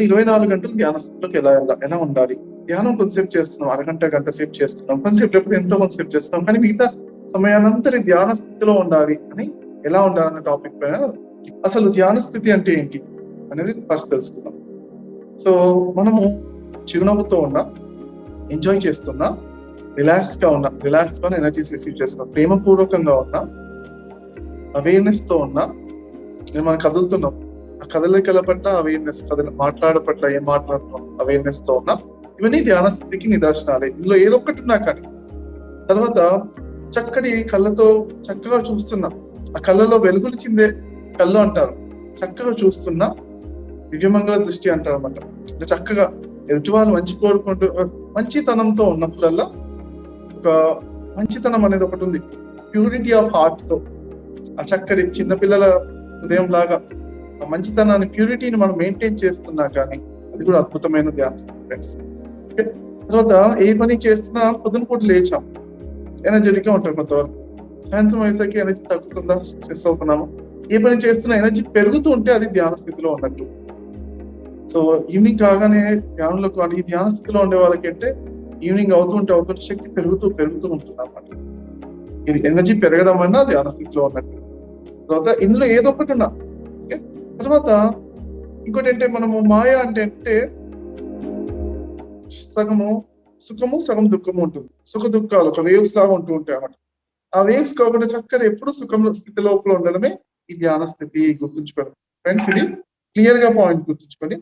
24 గంటలు ధ్యాన స్థితిలోకి ఎలా ఉండాలి? ధ్యానం కొంతసేపు చేస్తున్నాం, అరగంట, గంట సేపు చేస్తున్నాం, కొంతసేపు లేకపోతే ఎంతో కొంతసేపు చేస్తున్నాం, కానీ మిగతా సమయానంతరి ధ్యాన స్థితిలో ఉండాలి అని ఎలా ఉండాలన్న టాపిక్ పైన అసలు ధ్యాన స్థితి అంటే ఏంటి అనేది ఫస్ట్ తెలుసుకుందాం. సో మనము చిరునవ్వుతో ఉన్నా, ఎంజాయ్ చేస్తున్నా, రిలాక్స్ గా ఎనర్జీస్ రిసీవ్ చేస్తున్నాం, ప్రేమపూర్వకంగా ఉన్నా, అవేర్నెస్ తో ఉన్నా, మనం కదులుతున్నాం, ఆ కదలికల పట్ల అవేర్నెస్, మాట్లాడే పట్ల ఏం మాట్లాడుతున్నాం అవేర్నెస్ తో ఉన్నా, ఇవన్నీ ధ్యాన స్థితికి నిదర్శనాలే. ఇందులో ఏదో ఒకటి ఉన్నా కానీ. తర్వాత చక్కటి కళ్ళతో చక్కగా చూస్తున్నా, ఆ కళ్ళలో వెలుగులు చిందే కళ్ళు అంటారు, చక్కగా చూస్తున్నా దివ్యమంగళ దృష్టి అంటారు అనమాట. అంటే చక్కగా ఎదుటి వాళ్ళు మంచి కోరుకుంటూ మంచితనంతో ఉన్నప్పుడల్లా ఒక మంచితనం అనేది ఒకటి ఉంది, ప్యూరిటీ ఆఫ్ హార్ట్ తో, ఆ చక్కటి చిన్నపిల్లల హృదయం లాగా ఆ మంచితనాన్ని, ప్యూరిటీని మనం మెయింటైన్ చేస్తున్నా కానీ అది కూడా అద్భుతమైన ధ్యానం ఫ్రెండ్స్. తర్వాత ఏ పని చేస్తున్నా పొద్దున పూట లేచాం, ఎనర్జెటిక్ గా ఉంటాం కొంతవరకు. సాయంత్రం అయ్యేసరికి ఎనర్జీ తగ్గుతుందా, స్ట్రెస్ అవుతున్నాము. ఏ పని చేస్తున్నా ఎనర్జీ పెరుగుతూ ఉంటే అది ధ్యాన స్థితిలో ఉన్నట్టు. సో ఈవినింగ్ కాగానే ధ్యానంలో ఈ ధ్యాన స్థితిలో ఉండే వాళ్ళకి అంటే ఈవినింగ్ అవుతుంటే శక్తి పెరుగుతూ ఉంటుంది అన్నమాట. ఇది ఎనర్జీ పెరగడం అన్నా ధ్యాన స్థితిలో ఉన్నట్టు. తర్వాత ఇందులో ఏదో ఒకటి ఉన్నా. ఓకే, తర్వాత ఇంకోటి అంటే మనము మాయ అంటే సగము సుఖము సగం దుఃఖము ఉంటుంది. సుఖ దుఃఖాలు ఒక వేవ్స్ లాగా ఉంటూ ఉంటాయి అన్నమాట. ఆ వేవ్స్ కాకుండా చక్కగా ఎప్పుడు సుఖంలో స్థితి లోపల ఉండడమే ఈ ధ్యాన స్థితి. గుర్తుంచుకోండి ఫ్రెండ్స్, ఇది క్లియర్ గా పాయింట్ గుర్తుంచుకోండి.